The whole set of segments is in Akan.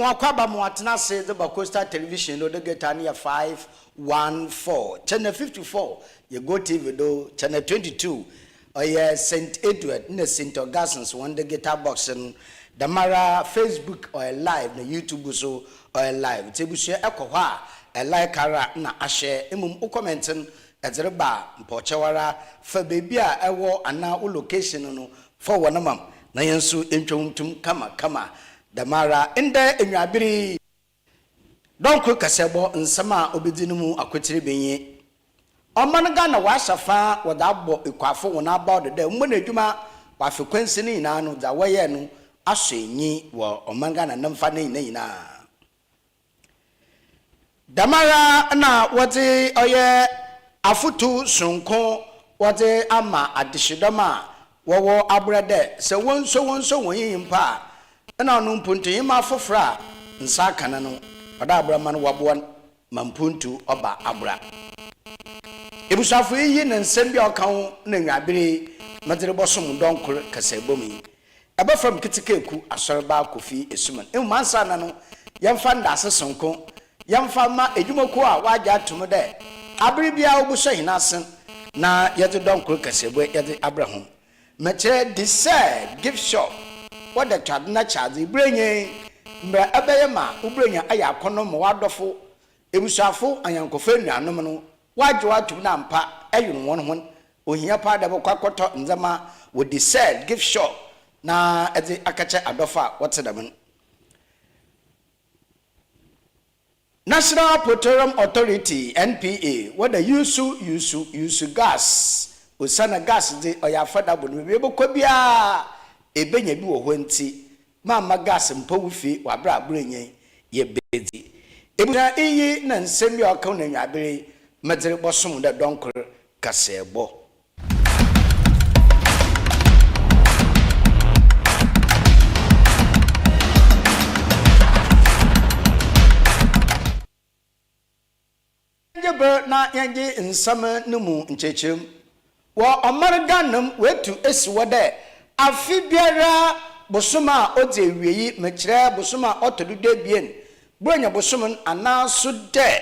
Mwakwaba mwatena se the Bacosta television no de getania 514 channel 54 ye go TV do channel 22 St Edward ne St Augustine one de guitar boxing the Mara Facebook or live na YouTube so or live tebusu ekoha a like ara na ahye emum commenting ezereba mpochewara fa bebia ewo ana o location no for wonamam na yensu entwontum kama the Mara inde enwabiri donko kasebo nsama obedinu mu akwetire benye omanga na washafa wodabo ekwafo wona about de mo na adwuma wa frequency ni na no da waye no asoenyi wo omanga na namfa ni na Damara na wote oye afutu sonko wote ama adishidoma wowo abrede se wonso wonyimpa na onu mpuntu yima afofra nsa kana no oda abrama no wabo mampuntu oba abra ebusafu yi na nsem bia okan na nwabere madere bosom donkor kasebomi abafam kitikeku Asorba Kofi Essuman mansa na no yemfa ndase sonko yemfa ma edwumako a waja atum de abere bia obuso hinasen na yede donkor kasebo yede abrahom meche decide gift shop what the tradina charge brenye mbra abeyema ubrenya aya akono mo wadofo ebusafo anyankofa nuanom no wajo atum na mpa ayun won hon ohia pa da bokwakoto nzama wo decide gift shop na ede akache adofa wotedam National Petroleum Authority NPA what the use gas osana gas de oyafada bonu be bokobia ebenya bi wo hwanti mama gas mpawufi wabra abrenyen ye bezi ebuna iyi na nsemi aka na nwabere medere bosom da donkor kasebo na yanje nsama numu nchechem wo omarganam wetu esiwode afibiara bosoma ode wieyi mekire bosoma otodude bien bronya bosomon anaso de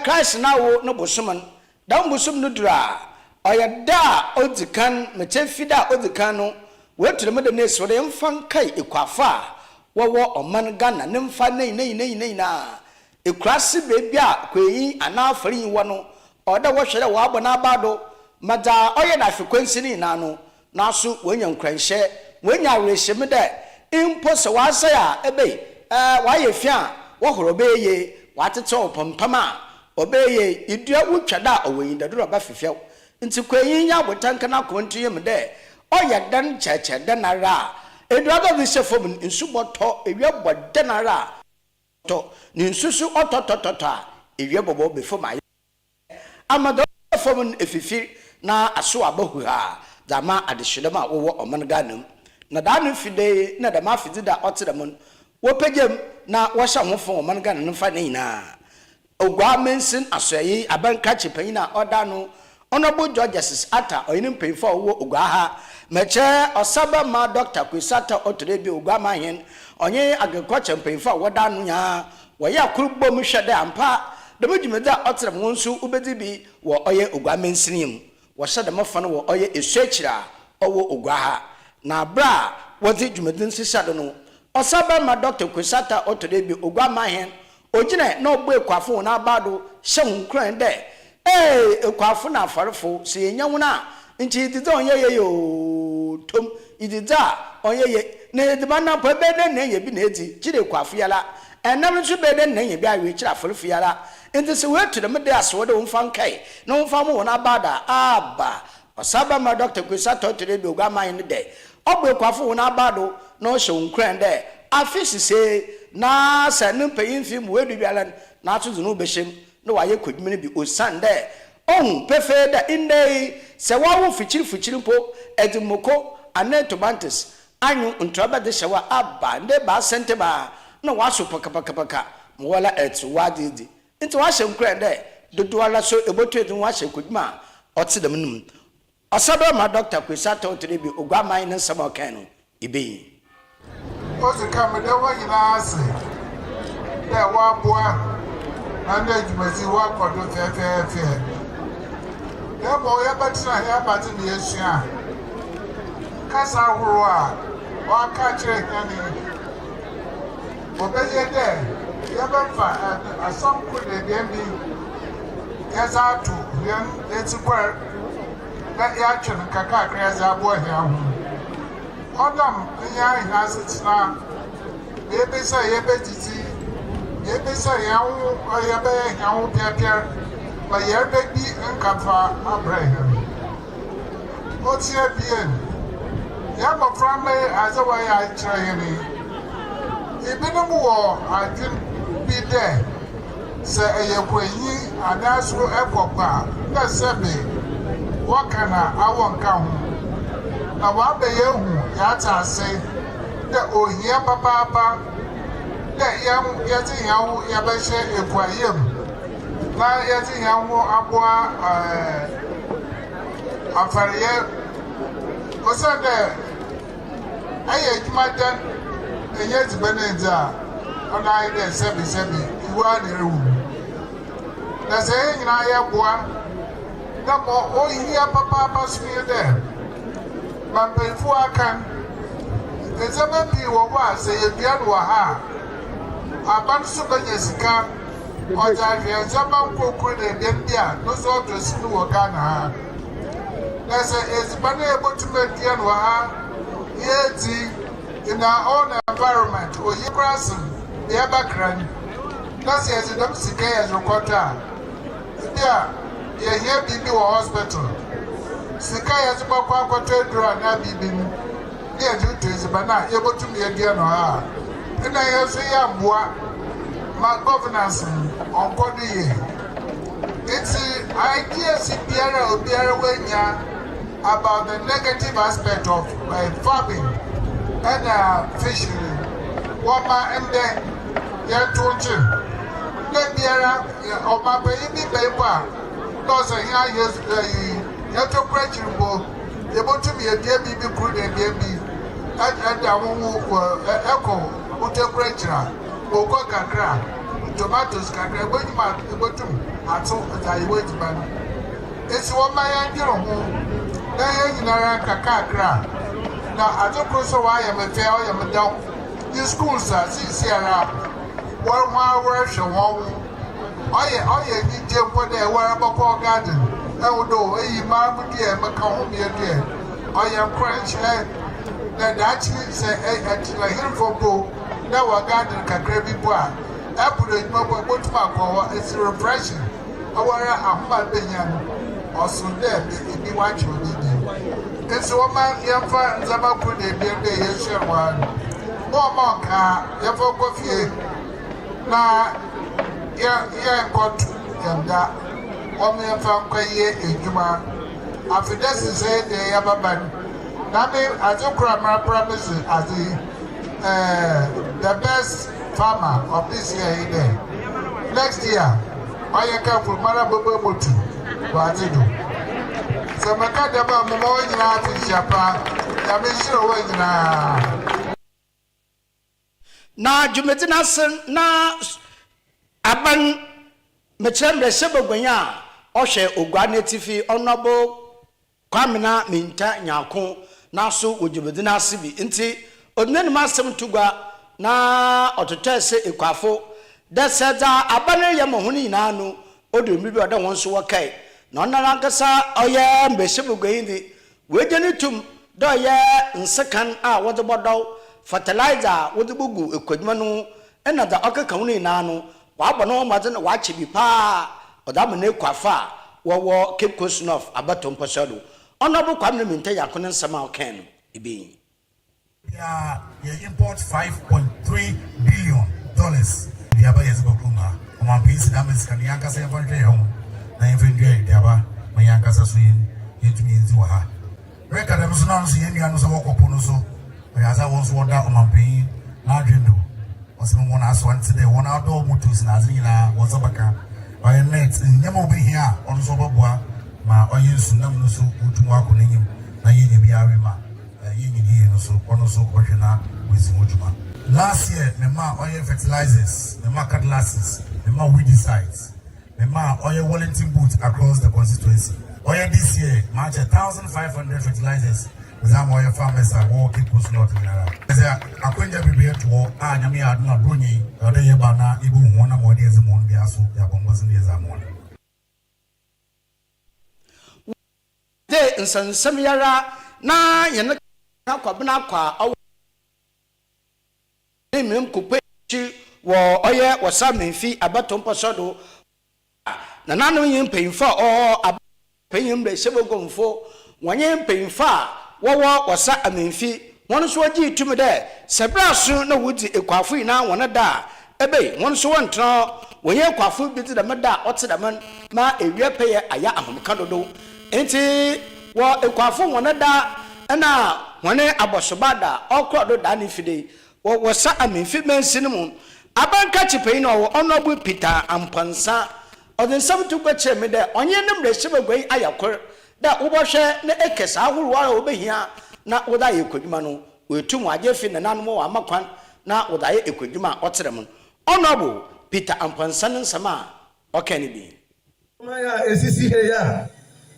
Christ na wo no bosomon dan bosom no dura oyada odikan mechefida odikan no wetu me de na esiwode mfan kai ekwafa wo omargana ne mfa nei na ekrasi bebia kweyi anafari wo no oda wo hwere wo abona abado mada oye na frequency ni na no naso wonya nkranhye wonya awrehye de impo se wase ya ebe waye fia wo horobeye watete opompama obeye idua wutwada oweyin da duro ba fefew nti kweyi nya botanka na kontu yem de oye dan cheche de na ra edua ga bi sefom nsuboto ewia bodde na ra to ni nsusu ototototo ewia bobo befom aye amado fom efifi na aso abahu ha dama adishidama wo omanganam na danu fide na dama fide da otedam wo pegem na wo hya hofo omanganam nfa na ogwa mensin asoyi abanka chipan na odanu honorable Georges ata oyin pemfo wo ogwa ha meche osaba ma Dr. Kwisata otorebi ogwa mahen onye agriculture pemfo wo danu nya wo ya kurubom hwede ampa demedimeda otedam wonsu ubedibi wo oye ogwa mensinim washada mafano wo oye eswechira owo ogwaha na bra wozi dwumadin sisado no osaba ma Dr. Kwisata otodebi ogwa mahen ogine na ogbo ekwafo na abado hyehunkran de ekwafo na afarefo se enyanwuna nti idiza onye yo tom idiza onye na edimana pa bede na ye bi na edi kire kwafo yala enam nso bede na ye bi awe kire afarefo yala nti se wetu de mede aso de wonfa nkai na wonfa mo na abada aba osaba ma Dr. Kwisata otodebi ogwa mahen de ogbo ekwafo na abado na o hyehunkran de afisi se na sanin payinfi mu wedu bialan na atuzu no beshem na waye kodwumene bi osande ohun pefe da inde se wawo fichiri po edimoko anetobantes anyu ntroba de shewa aba nde ba sente ba na waso pakapaka mo wala etu wadidi nti wa hye nkran de dodo ala so ebotu edin wa hye kodwuma otedam num osaba ma Dr. Kwisata otodebi ogwaman ne nsama kan no ibe Ozi kamede wa yinase There were boy and then you must see what for the fair. There boy, but I but in the Asia. Casa Hurua, or catch it any. Obey there, Yabafa, a song could be as I do, then it's a word that action Kaka as I boy here. Odam, the young has its now. Maybe say, maybe say, young Pierre, but your baby and Kafa Abraham. What's your being? Yama family as a way I try any. Even a war, I didn't be there. Say a queen, and that's who ever bar. That's a bit. What can I won't come? Now, what the young Yata say that oh, here, papa, that young getting young Yabasha Equayim. Now, getting young Abua, Afaria. What's that? I ate my dad, and yet Beneza, and I did 77. You are the room. That's saying I have one. No more, oh, here, papa, pass me there. But before I can, there's a baby or was say a piano. A bunch of Jessica, or that has a man who could have been there, no sort of see what Ghana. That's a money able to make piano. Yet, in our own environment, or you crossing the background, that's as a domestic as a quarter. Yeah, you're here, baby, or hospital. Sikai as a papa quarter draw and not be near due to his banana, able to be again or her. And I have say, my governance on body. It's idea, Pierre or Pierre Wenya about the negative aspect of farming and fishery. One man and then you're talking. Let Pierre or my baby paper. Those are here, you to question, able to be a dear baby, good and baby. And I won't echo, put a pressure, or coca, tomatoes, can I wait about to at all as I wait, man. It's one my idea. Now, I don't know so I am a fair, I am a dog. These schools are Sierra. 1 hour, show one. I need to put there where I'm a poor garden. I would do a mamma dear, Macomb, dear. I am French, that actually say, actually, here for go. Now, a garden can grab it. I put it up with my power, it's refreshing. Our Ahmad Benyan. Also, there be watching. It's one man, young friends about put a beer day, yes, one. More monk, your folk of you. Now, yeah, got and that. Only a found quite a human. After this is said, they have a band. Now, I don't cry my promises as the best farmer of this year. Next year, I come for Marabobo. What I do. So, my cat about my boy in Japan. I'm sure when na Jumetina Sen na Aban Mechambre Seboganya, Oshe Ugane TV, Honorable Kwamina Minta Nyako, Nasu Ujubedina Sibi, Inti, Odnen Masem Tuga, na Ototese Equafo, that said, Abane Yamohuni Nanu, Odu Mibu, I don't want to work. Nona Lankasa, Oya, Besebogandi, Wejanitum, Doya, and second, what about fertilizer with the bugu, Equidmanu, and the Oka County Nano, Wabano Madan Wachibi Pa, or Damane Quafa, War Cape Kusnov, Abaton Pasado. Honorable Kwame Minta Yakunan Sama Ken, Ibi. Yeah, import $5.3 billion. The Abba is Bakuma, my piece damage can Yankas ever home. I invented Daba, my Yankas are swing into me into her. Record of Sunans, Yangas walk upon us. As I was wonder on my pain, Nadrindo was someone as one today, one outdoor mutus Nazina was a baka. By a net, and never be here on Sobabois, my onions, Namusu, Utumakunim, Nayin Biarima, Yin, so, on so, question with Mujuma. Last year, me ma oil fertilizers, me ma cutlasses, me ma weedicides, me ma oil Wellington boots across the constituency. Oil this year, match 1,500 fertilizers. Without oil farmers are walking post not in Arab. As I couldn't be here to walk, and I mean, I do not bring you, or the Yabana, even one of my days a month, the Aso, Yabon years a month. They in San Samiara, na Yanaka Kwabana, name coupe war oye was some fee about Tompasodo. Nanano yin paying for or paying the several going for 1 year paying far. What was that? I mean, fee. One so to me there. Sabra soon no woody a coffee now, one a da. Ebe, one so one troll. When you coffee bit the mada, what's the man? Ma a real payer, a yam candle. Ain't he? What a coffee one a da. And now, when a abosobada, all crowd Danny Fide. What was that? I mean, fit men cinnamon. I ban catch a pain or honorable Peter and Pansa. Or then some to catch me there. On your number, silver way, I occur. That overshare the ekes I will war over here. Not what I could manu. We two my Jeffin and animal Amakwan. Not what I could do my Otterman. Honorable Peter and Pansan and Sama. Or can it be? Maya, SCC here.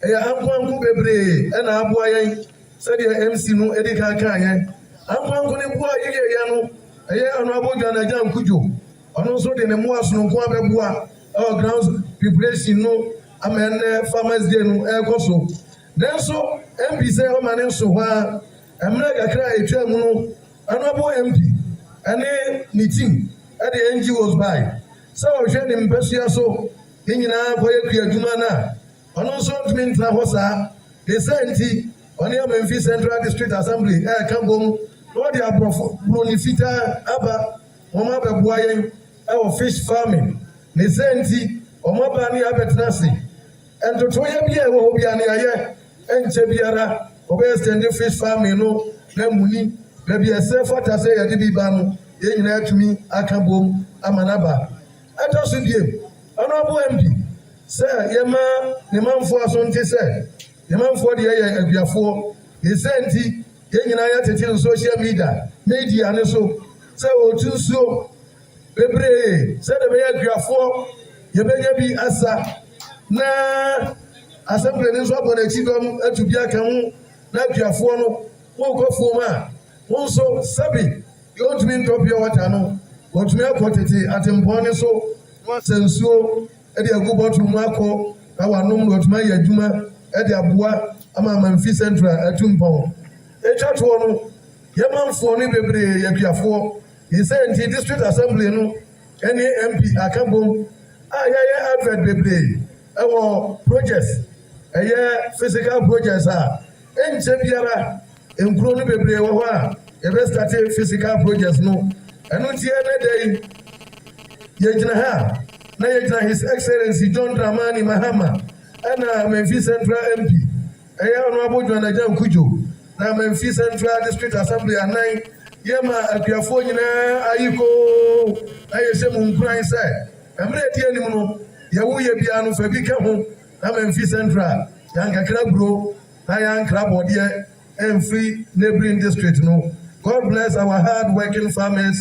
I'm going to be and I'm boy. Said your MC no Edika Kaya. I'm going to boy Yano. A year honorable Jana Jam Kujo. And also the Nemoas no Quabua. Our grounds preparation no. I mean, farmers day no air coso. Then so MP say, oh man, so why I'm like a cry a term no honorable MP and a meeting at the NGOs by. So I shared in Persia so in Boya Jumana. And also to mean Trahosa, they sent on the Memphis Central District Assembly, Cambon, what they are Bronifita, Abba, Omaba Boyan, our fish farming. They sent Omabani Abetrasi. And to Toya will be an air and Chebiara, obey the fish farming, no, Namuni, maybe a self what I say at the Bibano, in to me, Akambum, Amanaba. I just give honorable MP, sir, Yama, the man for us on said, the man for the air of your four, he sent it, social media, and so, so, too so, Bebre, said the way you are for, you may be asa. Na assembly ni so abon exidom atubia kan na duafo no wo kofo ma won so sabi you want me to be water no want me akotete atempon so won sensuo e de agubot mu akọ na wanom want me yadwuma e de aboa ama Memphis Central atumpon e chato no yemanfo ni bebre yaduafo he say in district assembly no any MP akabom ya advert bebre our projects, physical projects are in Chebiara, in Crony Bebre, a started physical projects no. And not the day, Yajna, Nayajna, His Excellency John Dramani Mahama, and Memphis Central MP, Honorable Jam Kujo, now Memphis Central District Assembly at 9, Yama at your phone, Ayiko, Ayasem Ukraine side. I'm ready anymore. Yawuye biano febika ho na Memphis Central yanka kra bro na yanka bodie free neighboring district no. God bless our hard working farmers.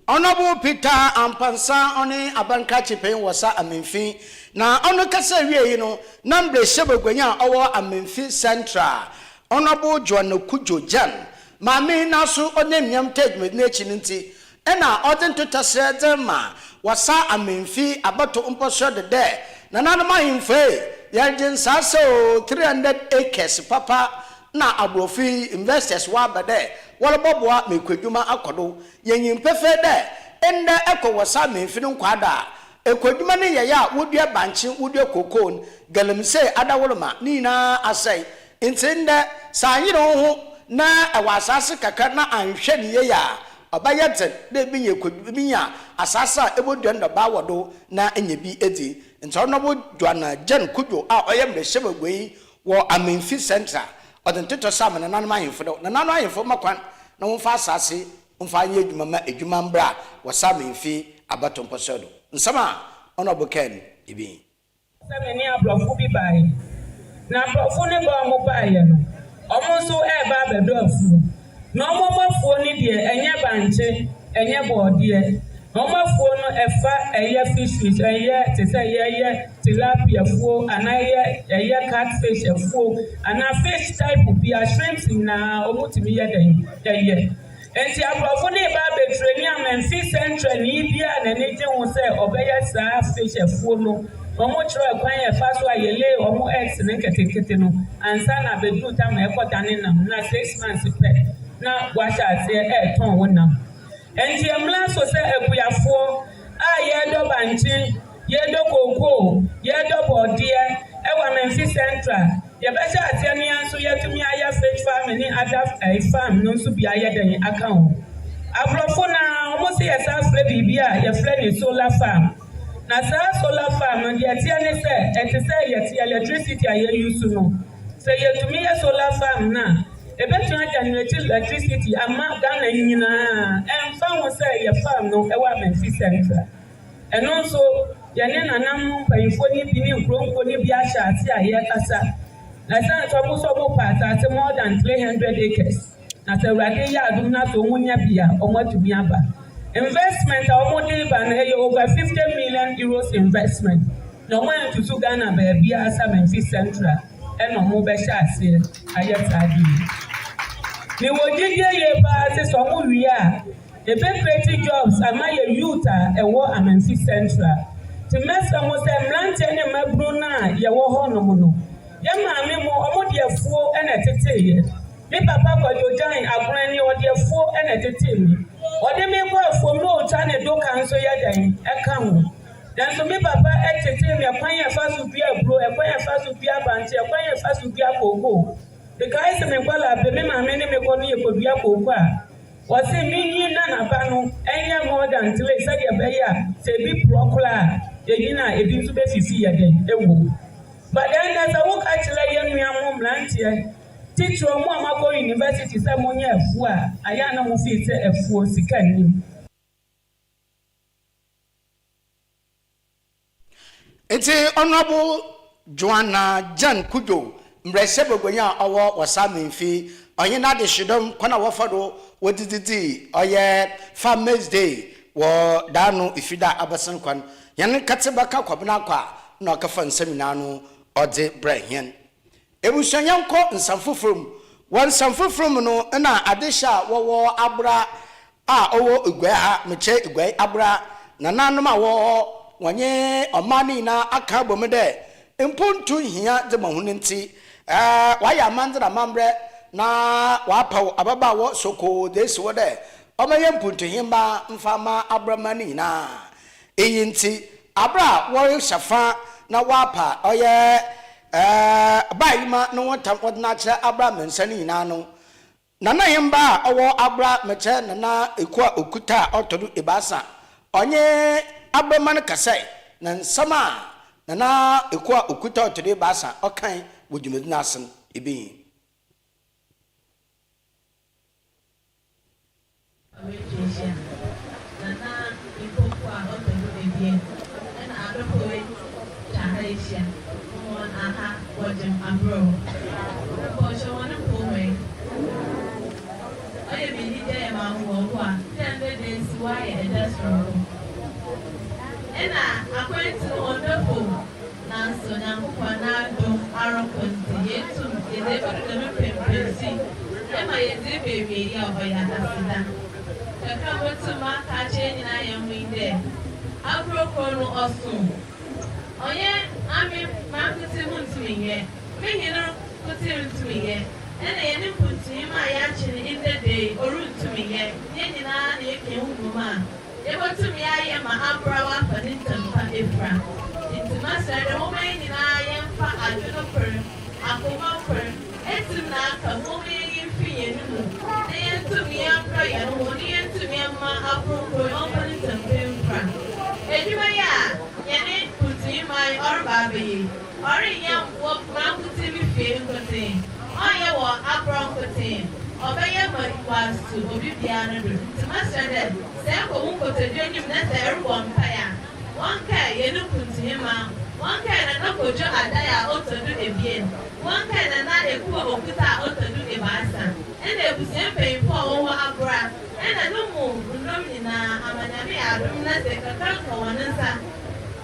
Honorable Peter Ampansa oni abanka chipen wasa amenfi na ono kasa wie no nambre sebegwanya owo amenfi Central Honorable Joan Kujo Jan mame naso onemnyam tagment na chi nti ena odin to tasedema wasa amenfi abato umposo de de na nanoma himfe yanjin saso 300 acres papa na abrofi investors wa bade wala boboa mekwadwuma akodo yenyin pefe de ende eko wasa amenfi nkwada ekwadwuma ne yaya wodua banchi wodua kokon galamse adawolma ni na asai intinde sanyiro ho na awasase kaka na anhwe ne yaya abayete de binye kodbinya asasa ebodua ndo ba wodo na enyebi edi ntonobo dwana jan kujo a oyem de shebagwei wo amenfi center odin tito sam na nanu ahemfo do na nanu ahemfo makwan na wonfa asase wonfa anye adwuma ma adwuma mbra wo samenfi abatompo sodo nsama onobo ken ibi sameni ablofo bi bai na ablofo ne ba mo bai no omo so e ba bedo afu na ɔmɔmɔfoɔ no deɛ ɛnyɛ bankye ɛnyɛ bɔɔdeɛ na ɔmɔfoɔ no ɛfa ɛyɛ fishes ɛyɛ te sɛ yɛyɛ tilapia fuo anaa ɛyɛ catfish fuo anaa fish type bi a shrimps nyinaa ɔmotumi yɛ dɛn ɛyɛ nti aborɔfo ne ba abɛtire ne Amemfi Central ne bi a n'ani gye ho sɛ ɔbɛyɛ saa fish fuo no ɔmo kyerɛ kwan yɛ fa so a yɛlɛ ɔmo eggs ne nketenkete no ansa na abɛduru tam ɛkɔdane nam na 6 months pɛ na wahyɛ aseɛ ɛɛtɔn wo nam nti mmla so sɛ abuafoɔ a yɛdɔ bankye yɛdɔ kookoo yɛdɔ bɔɔdeɛ ɛwɔ Amemfi Central yɛbɛhyɛ aseɛ ne yɛn nso yɛtumi ayɛ fish farm ne ada farm no nso bi ayɛ dɛn aka ho aborɔfo na ɔmo sɛ yɛsa frɛ biribi a yɛfrɛ ne solar farm na saa solar farm no deɛ ɛteɛ ne sɛ ɛte sɛ yɛte electricity a yɛuse no sɛ yɛtumi yɛ solar farm na ɛbɛtumi generate electricity ama Ghana nyinaa ɛmfa ho sɛ yɛ farm no ɛwɔ Amemfi Central ɛno nso yɛne nanam mpanyinfoɔ ne bi ne nkuromfoɔ ne bi ahyɛ ase a yɛkasa na sɛ ntɔmo sɛ ɔmo pa asase more than 300 acres na sɛ Awurade yɛ adom na so ɔmo nya bi a ɔmo atumi aba investment a ɔmo de ba no ɛyɛ over 50 million euros investment na ɔmo yɛ tutu Ghana baabi a asa Amemfi Central ɛna ɔmo bɛhyɛ aseɛ ayɛ saa de ne wɔ gyegye yɛ paa sɛ ɔmo wie a ebe create jobs ama yɛ youth a ɛwɔ Amemfi Central te mɛsɛ mo sɛ mmeranteɛ ne mmabunu no a yɛwɔ hɔ nom no yɛ maame mo ɔmo de afuo ɛna ɛtete yɛ me papa kwadwogyan agorɔ ne ɔde afuo ɛna ɛtete mi ɔde me kɔ afuom na ɔtwa ne doka nso yɛ dɛn ɛka ho nanso me papa ɛtete mi ɛkwan yɛ fa so dua aburo ɛkwan yɛ fa so dua abante ɛkwan yɛ fa so dua kooko because sɛ me nkɔla bɛ me maame ne me kɔ no yɛ kɔdua kooko a wɔsɛ minyi na naba no ɛnyɛ more than 3 sɛdeɛ ɛbɛyɛ a sɛ ebi porɔ koraa yɛyi na ebi nso bɛfifi yɛ dɛn ɛwɔ but then there's a woka kyerɛ yɛ nua mo mmeranteɛ titiri ɔmo a makɔ university sɛ mo nyɛ afuo a ayɛ na mo fi sɛ afuo sika nim. Iti Honorable Joanna Jan Kujo mbrɛhyɛ begonya a ɔwɔ wɔsa Amemfi ɔnye na de hyedom kwana wɔfa do wɔdididi ɔyɛ Farmers Day wɔ daano ifida abasan kwan yɛn katebaka kwabena kwa na ɔkafa nsamina no ɔde brɛhɛn ebusuanyankɔ nsamfofrom wɔn nsamfofrom no na adehya wɔwɔ abra a ɔwɔ egwai ha mekyɛ egwai abra na nanom a wɔwɔ wɔnye ɔmani na aka bom dɛ mpontu hia de mahunenti wayɛ amandra mambrɛ na wapaw ababawɔ soko de si wɔ dɛ ɔmɛyɛ mpontu himba mfama abramani na eyinti abra wɔre hyafa na wapa ɔyɛ bayima no wɔtam wɔdena kyerɛ abra mensani na no nana himba ɔwɔ abra mekyɛ nana ekua okuta ɔtɔdo ebasa ɔnye abraman kasai na nsama nana ekua okuta ɔtɔdo ebasa ɔkan wodwumadina asen ebi One kind of not a poor okuta ought to do a basa. And they was paying for over Abra. And I don't move, Domina, Amanamia, Domina, the Cacaco, and answer.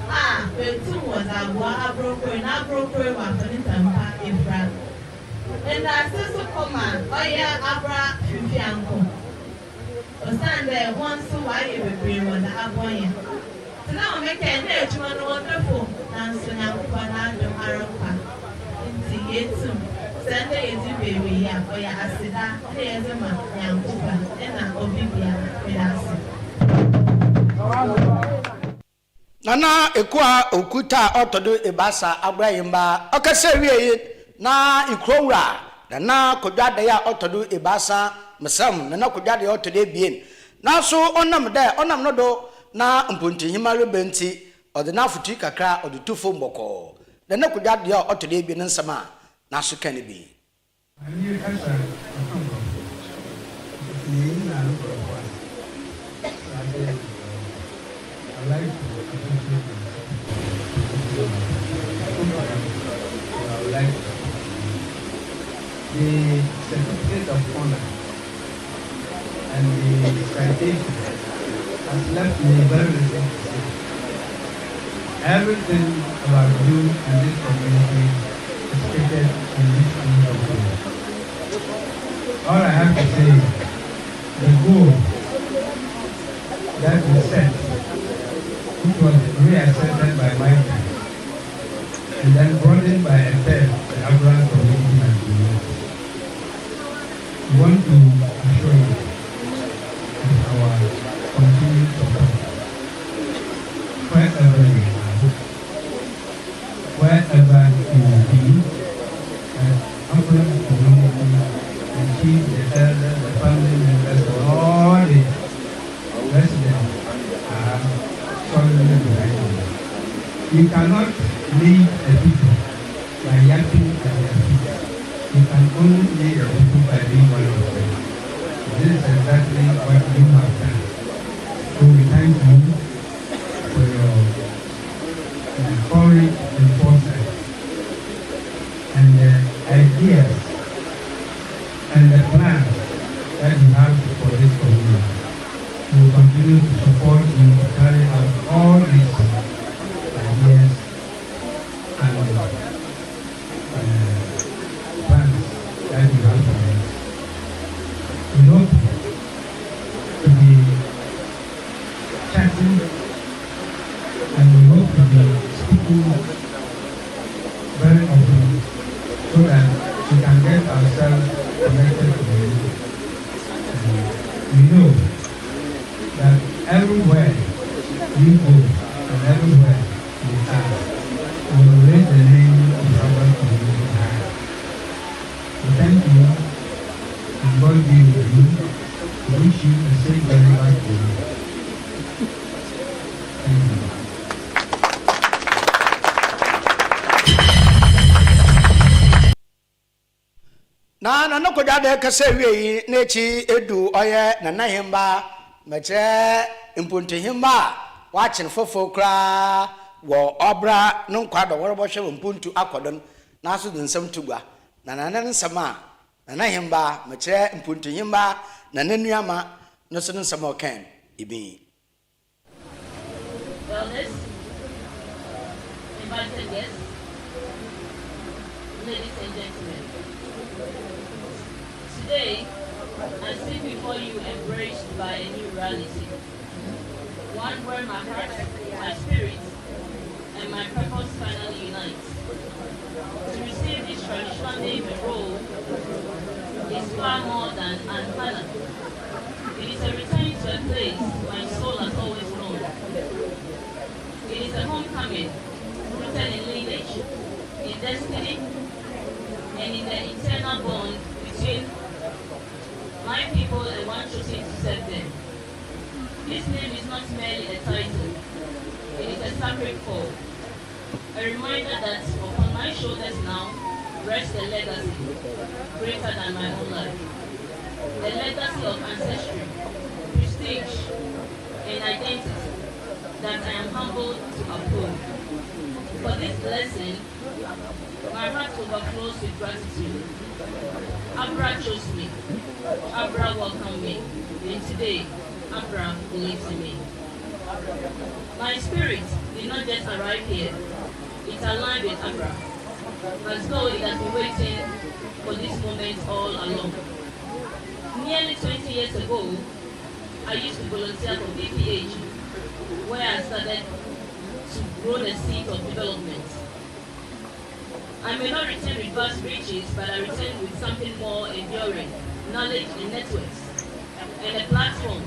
Ah, the two was a broker, and I broke her one for the in France. And I said, so come on, oh yeah, Abra, Fianco. Stand there once so why you will bring one aboya. So now make a net one wonderful dance when I'm Panado Arapa. Into Yetum. Sunday is a baby, yeah, or ya Asida, there's a man, young Cooper, and an Obibia with us. Nana Ekua Okuta Otodo Ebasa Abrahimba, Okaserie, na Ikrora, na Kodada ya Otodo Ebasa. Masam na nakodwa de otode bien na so onam da onam no do na mponti himare benti ode na afutu kakra ode tufo mboko na nakodwa de otode bien nsama na so kan bi ani kasa ni na no kwa I like the certificate of honor and the citation has left me very receptive. Everything about you and this community is stated in this piece of work. All I have to say is the goal that we set, which was reasserted by my time, and then brought in by a third, the Abraham community and community. We want to assure you our continued support wherever you are, wherever you will be, and African community, the chief, the elders, the family members, all the residents are solidly behind you. You cannot lead the people by yapping at their feet. You can only lead the people by being one of them. This is exactly what you have done. So we thank you for your courage and foresight and the ideas and the plans that you have for this community. We will continue to support you to carry out all these ideas and plans that you have for us. We hope to be chatting and we hope to be speaking very often so that we can get ourselves connected to the youth. We know that everywhere we go and everywhere we are, we will raise the name of our community high. So thank you. And God be with you. We wish you a safe journey back to you. Thank you. na nakodwa de kasa wie nechi edu oye na nahemba meche imponti himba wachen fofo kra wo obra no nkwado worbo hwe mpontu akodon na so nsem tugwa na nanan nsema na nahemba meche imponti himba na nanuama no so nsem okan ibi Wellness, invited guests, ladies and gentlemen. Today, I sit before you embraced by a new reality. One where my heart, my spirit, and my purpose finally unite. To receive this traditional name and role is far more than an honor. It is a return to a place my soul has always known. It is a homecoming rooted in lineage, in destiny, and in the eternal bond between my people and one choosing to serve them. This name is not merely a title, it is a sacred call. A reminder that upon my shoulders now rests a legacy greater than my own life. A legacy of ancestry, prestige, and identity that I am humbled to uphold. For this blessing, my heart overflows with gratitude. Abra chose me. Abra welcomed me. And today, Abra believes in me. My spirit did not just arrive here. It aligned with Abra, as though it has been waiting for this moment all along. Nearly 20 years ago, I used to volunteer for BPH, where I started to grow the seed of development. I may not return with vast riches, but I return with something more enduring, knowledge and networks, and a platform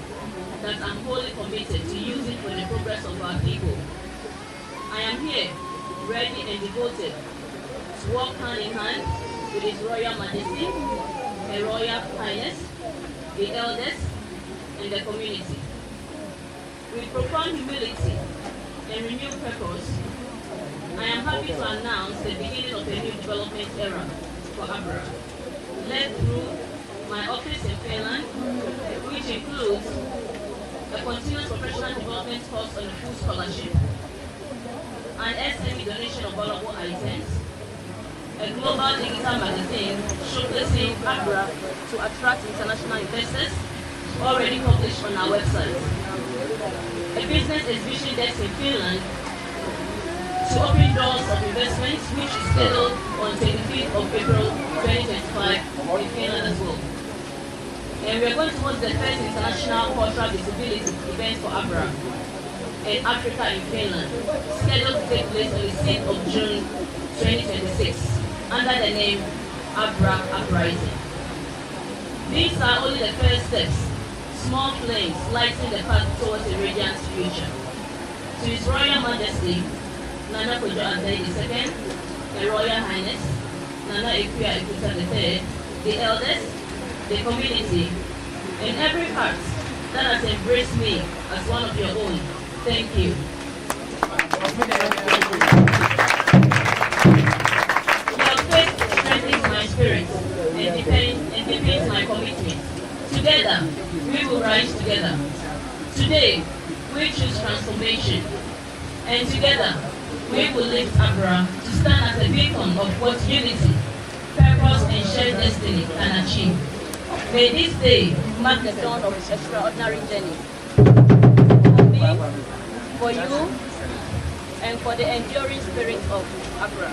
that I'm wholly committed to using for the progress of our people. I am here, ready and devoted to work hand in hand with His Royal Majesty, Her Royal Highness, the elders, and the community. With profound humility and renewed purpose, I am happy to announce the beginning of a new development era for Abra, led through my office in Finland, which includes a continuous professional development course on a full scholarship, an SME donation of valuable items, a global digital magazine showcasing Abra to attract international investors, already published on our website, a business exhibition desk in Finland to open doors of investments, which is scheduled on 25th of April 2025 in Finland as well. And we are going to host the first international cultural visibility event for Abra in Africa in Finland, scheduled to take place on the 6th of June 2026, under the name Abra Uprising. These are only the first steps, small flames lighting the path towards a radiant future. To His Royal Majesty, Nana Kojo Adai II, Her Royal Highness, Nana Ekuya Ekuta III, the elders, the community, and every heart that has embraced me as one of your own, thank you. Your faith strengthens my spirit and deepens my commitment. Together, we will rise together. Today, we choose transformation. And together, we will lift Abra to stand as a beacon of what unity, purpose, and shared destiny can achieve. May this day mark the dawn of His extraordinary journey. For me, for you, and for the enduring spirit of Abra.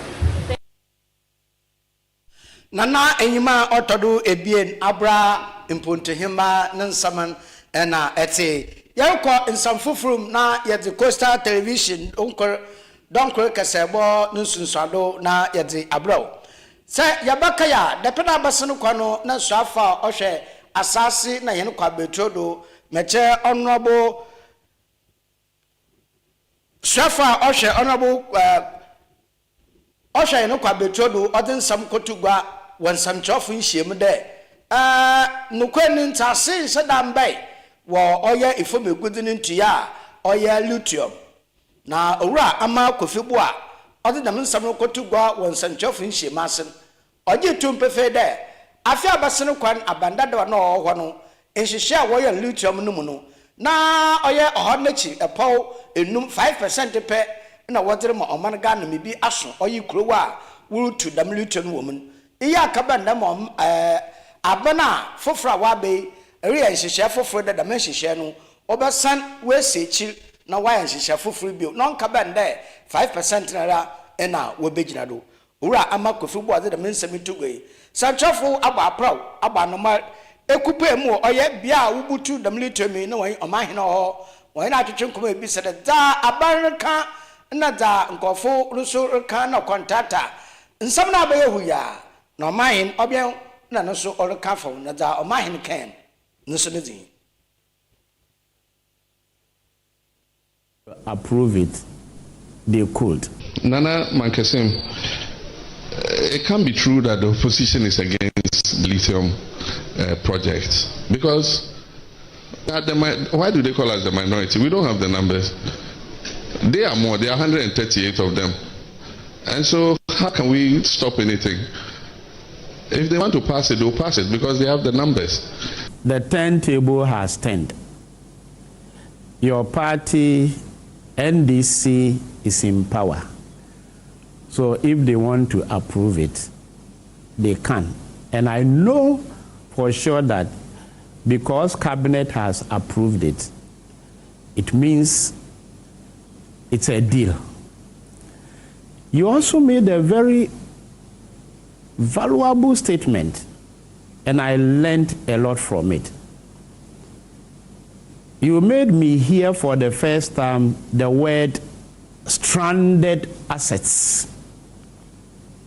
Nana enyima otodu ebien Abra impuntehima nansaman ena ete yako nsamfufrum na yede Coastal Television donkor kasebo nsunsuado na yede Abra se yabaka ya depena basenu kwano na swafa ohwe asase na yene kwa betrodo meche honorable swafa ohwe honorable ohwe yene kwa betrodo odinsam kotugwa wansam chofu nhiem de nukwani ntase sedambai wo oya ifomegudin ntuya oya lithium na owura ama kofibu a odi dam nsam kotugwa wansam chofu nhiem asen oje tumpefe de afi abasene kwan abandada na oho no enhihye a woya lithium no mu no na oya oho nachi epaw enum 5% pe na wodere ma oman ga na mebi aso oyi kurowa a wurutu dam lithium wo mun iya kabanda mo abana fofra wa be area nhihye fofro da dam nhihye no obesan we sechi na wa nhihye fofro bi no kabanda 5% na ra ena wo begina do ura ama kofibu ade da mensemi tugwe sanchofo aba praw aba no ma ekupe mu oye bia wubutu dam lithium na wan omahene ho wan na atwetwe nkoma bi sede da abarka na da nkofo ruso ka na kontata nsam na abaye huya na omahene obia na no so orka fo na da omahene kan nso ne din approve it they could. Nana Mankesim, it can't be true that the opposition is against the lithium project because why do they call us the minority? We don't have the numbers. They are more. There are 138 of them. And so how can we stop anything? If they want to pass it, they'll pass it because they have the numbers. The turntable has turned. Your party NDC is in power. So if they want to approve it, they can. And I know for sure that because Cabinet has approved it, it means it's a deal. You also made a very valuable statement, and I learned a lot from it. You made me hear for the first time the word stranded assets.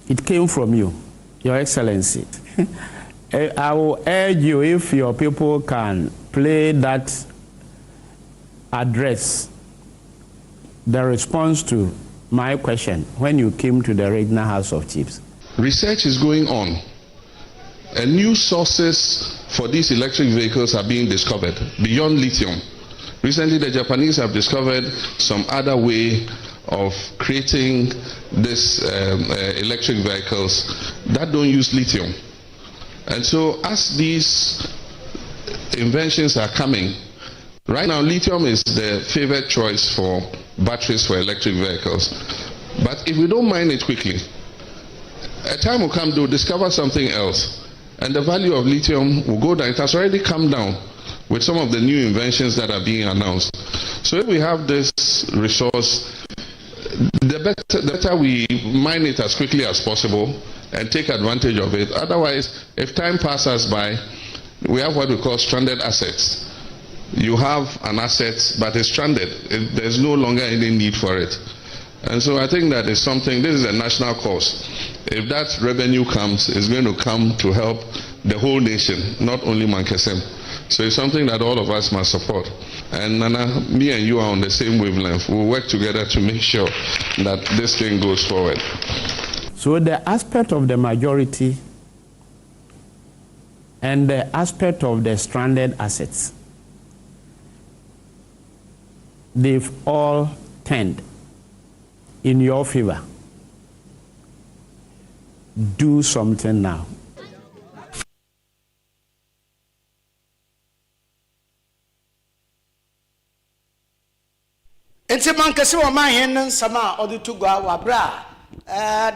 It came from you, Your Excellency. I will urge you, if your people can play that address, the response to my question when you came to the Regional House of Chiefs. Research is going on, and new sources for these electric vehicles are being discovered beyond lithium. Recently, the Japanese have discovered some other way of creating these electric vehicles that don't use lithium. And so as these inventions are coming, right now lithium is the favorite choice for batteries for electric vehicles. But if we don't mine it quickly, a time will come they'll discover something else, and the value of lithium will go down. It has already come down with some of the new inventions that are being announced. So if we have this resource, the better we mine it as quickly as possible and take advantage of it. Otherwise, if time passes by, we have what we call stranded assets. You have an asset, but it's stranded. There's no longer any need for it. And so I think that is something, this is a national cause. If that revenue comes, it's going to come to help the whole nation, not only Mankesem. So it's something that all of us must support. And Nana, me and you are on the same wavelength. We'll work together to make sure that this thing goes forward. So the aspect of the majority and the aspect of the stranded assets, they've all turned in your favor. Do something now. Enti mankese wo man hen nsama odi tugwa wabra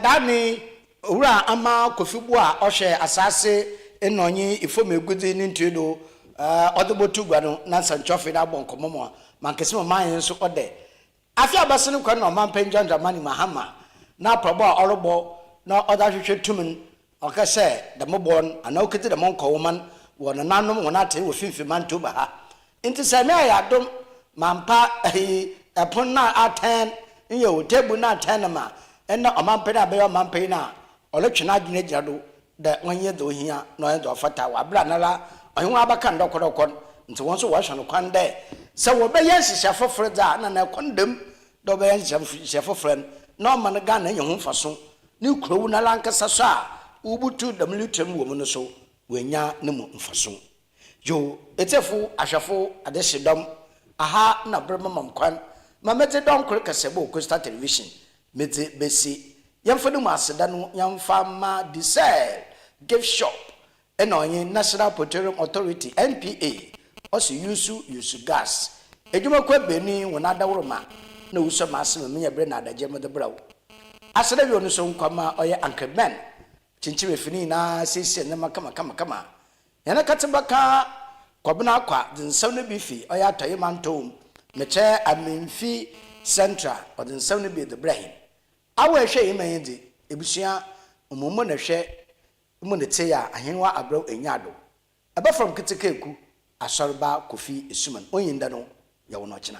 dani owura ama kofibu a ohwe asase enonyi ifomegudi ni ntudo odebo tugwa no na sanchofe da bonkomomo mankese wo man hen so ode afi abasene kwa no man penjanja mani mahama na probo a orobo na odahwehwe tumun okase da mobon ana okete da monko woman wo na nanom wona ate wo finfi man to ba ha enti se me ayadom mampa upon na aten in table na tenama and not a man pay a man pay na or let you not do that 1 year do here no end of fata wa blanala or you abakan doctor into once wash on one day. So we be yes, for friends and a condemn do be for friend no man gun in your home for soon. New crew na lanka sasa ubutu the militum woman so when ya no for soon. You it's a fool ashafo adesidom aha na brema mamkwan mamete don kore kasebo Costa Television mete besi yamfadu maseda no yamfa ma diesel gift shop eno onye National Petroleum Authority NPA also use gas ejuma kwa beni wona dawroma na uso masema menya bre na adaje mo de brawo aseda bi onu so nkwama oye ankreben chinchime fini na sisi na kama yana katibaka kwabuna kwa dinsam no bi fi oya toye mantom meche amemfi central or dinsam no bi the brain awe hwe yimayindi ebusua umumo na hwe mu ne te ya ahenwa abraw enyado aba from kitikeku Asorba Kofi Essuman onyinda no ya wono china.